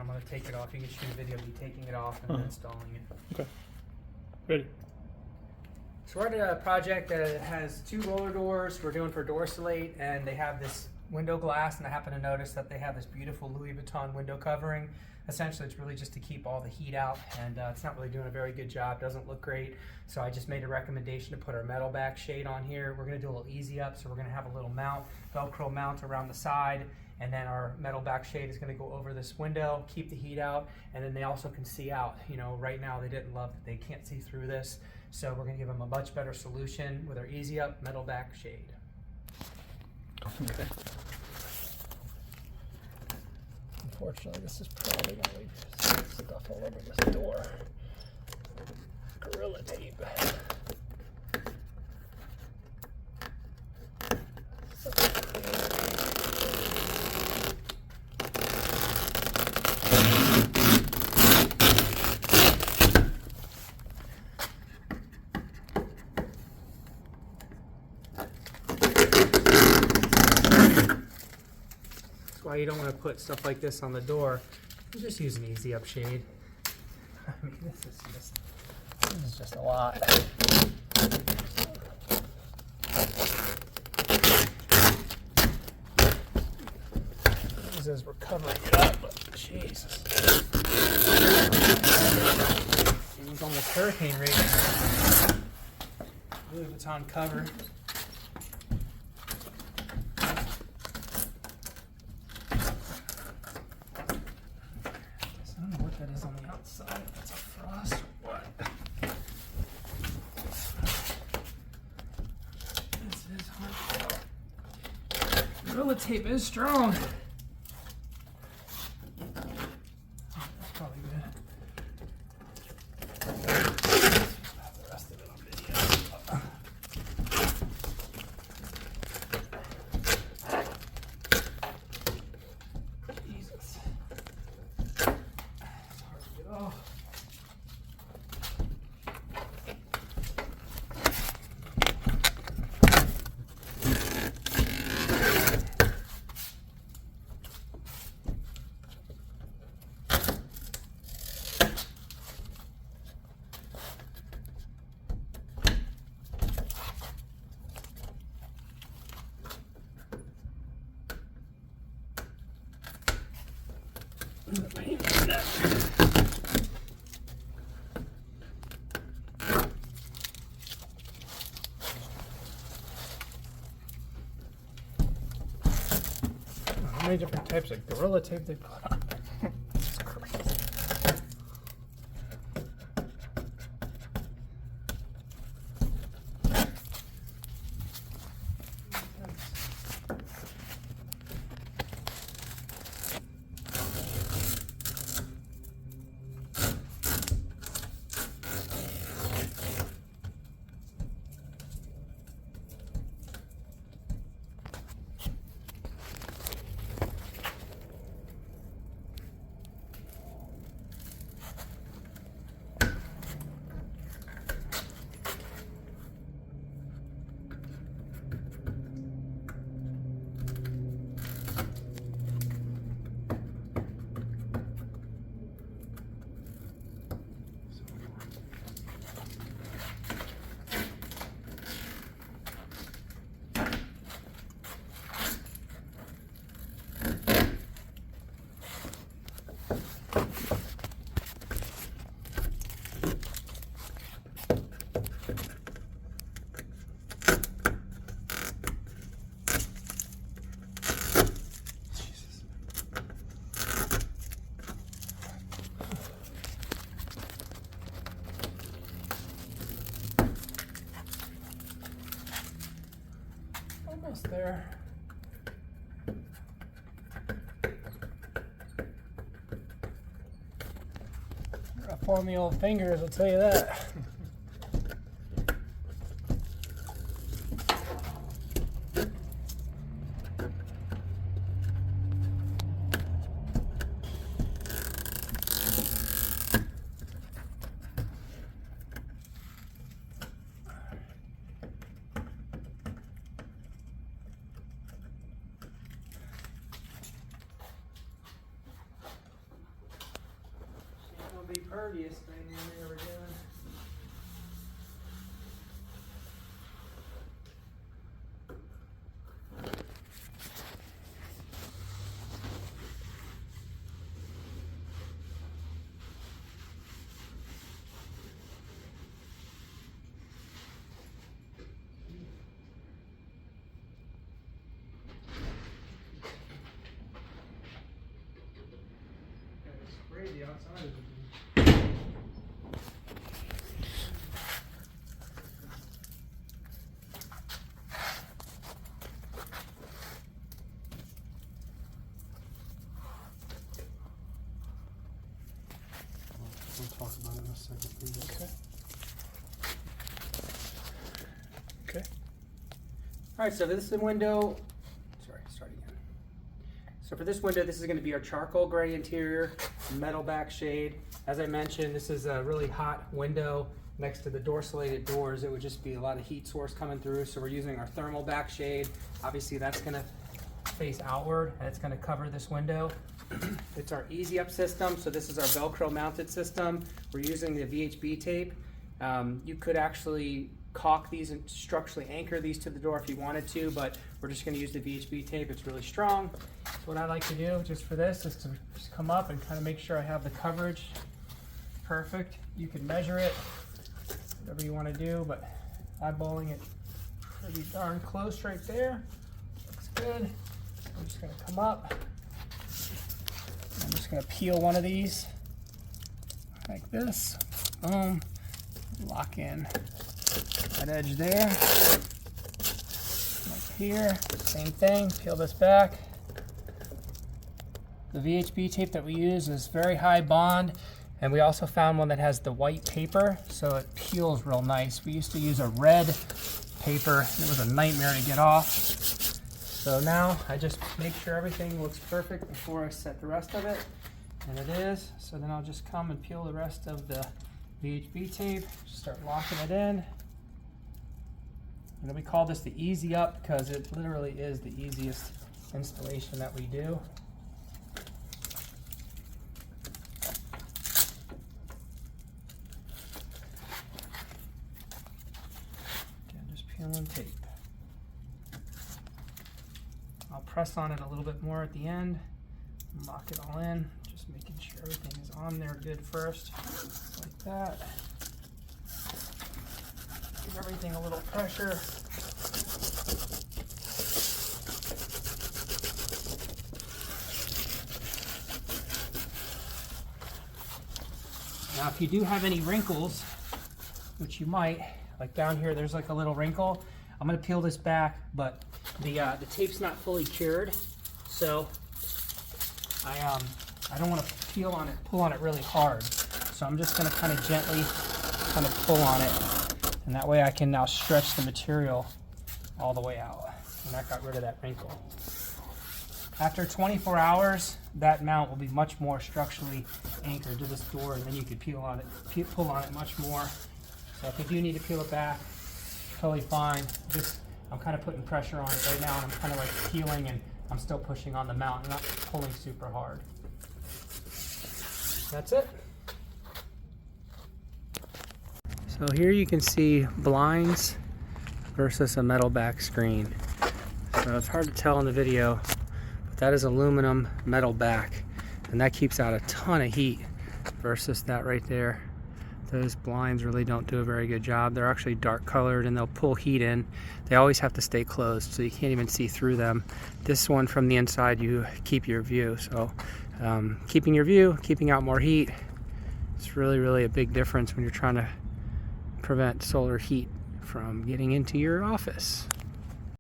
I'm going to take it off. You can shoot a video of me taking it off and installing it. Okay. Ready. So we're at a project that has 2 roller doors we're doing for Dorsalate, and they have this window glass, and I happen to notice that they have this beautiful Louis Vuitton window covering. Essentially, it's really just to keep all the heat out, and it's not really doing a very good job. Doesn't look great. So I just made a recommendation to put our metal back shade on here. We're going to do a little easy up, so we're going to have a little mount, Velcro mount around the side, and then our metal back shade is going to go over this window, keep the heat out, and then they also can see out. You know, right now they didn't love that they can't see through this, so we're going to give them a much better solution with our easy up metal back shade. Okay. Unfortunately, this is probably going to leave stuff all over this door. Gorilla tape. Why you don't want to put stuff like this on the door. You just use an easy up shade. I mean, this is just a lot. This is we're covering it up, but Jesus. It was almost hurricane rated. Louis Vuitton cover. That is on the outside. That's a frost or what? This is hard. Gorilla tape is strong. That's probably good. Have the rest of it on video. Jesus. Oh. How many different types of Gorilla tape they put on? It's crazy. Almost there. Rough on the old fingers, I'll tell you that. impervious thing in there we're doing. Spray the outside of it. We'll talk about it in a second, please. Okay. Okay. All right, so this is the window. Sorry, start again. So for this window, this is going to be our charcoal gray interior, metal back shade. As I mentioned, this is a really hot window next to the door-slated doors. It would just be a lot of heat source coming through. So we're using our thermal back shade. Obviously, that's going to face outward, and it's going to cover this window. It's our Easy Up system. So this is our Velcro mounted system. We're using the VHB tape. You could actually caulk these and structurally anchor these to the door if you wanted to, but we're just going to use the VHB tape. It's really strong. So what I like to do just for this is to just come up and kind of make sure I have the coverage perfect. You can measure it, whatever you want to do, but eyeballing it pretty darn close right there. Looks good. I'm just going to come up. I'm just going to peel one of these like this. Boom. Lock in that edge there. Like here, same thing. Peel this back. The VHB tape that we use is very high bond, and we also found one that has the white paper, so it peels real nice. We used to use a red paper. It was a nightmare to get off. So now I just make sure everything looks perfect before I set the rest of it, and it is. So then I'll just come and peel the rest of the VHB tape, start locking it in. And we call this the Easy Up because it literally is the easiest installation that we do. Again, just peeling tape. I'll press on it a little bit more at the end, lock it all in, just making sure everything is on there good first, like that. Give everything a little pressure. Now if you do have any wrinkles, which you might, like down here there's like a little wrinkle, I'm going to peel this back, but the tape's not fully cured, so I don't want to pull on it really hard. So I'm just going to kind of gently kind of pull on it, and that way I can now stretch the material all the way out, and that got rid of that wrinkle. After 24 hours, that mount will be much more structurally anchored to this door, and then you can pull on it much more. So if you do need to peel it back, totally fine. Just I'm kind of putting pressure on it right now, and I'm kind of like peeling, and I'm still pushing on the mount. I'm not pulling super hard. That's it. So here you can see blinds versus a metal back screen. So it's hard to tell in the video, but that is aluminum metal back, and that keeps out a ton of heat versus that right there. Those blinds really don't do a very good job. They're actually dark colored and they'll pull heat in. They always have to stay closed, so you can't even see through them. This one from the inside, you keep your view. So keeping your view, keeping out more heat, it's really, really a big difference when you're trying to prevent solar heat from getting into your office.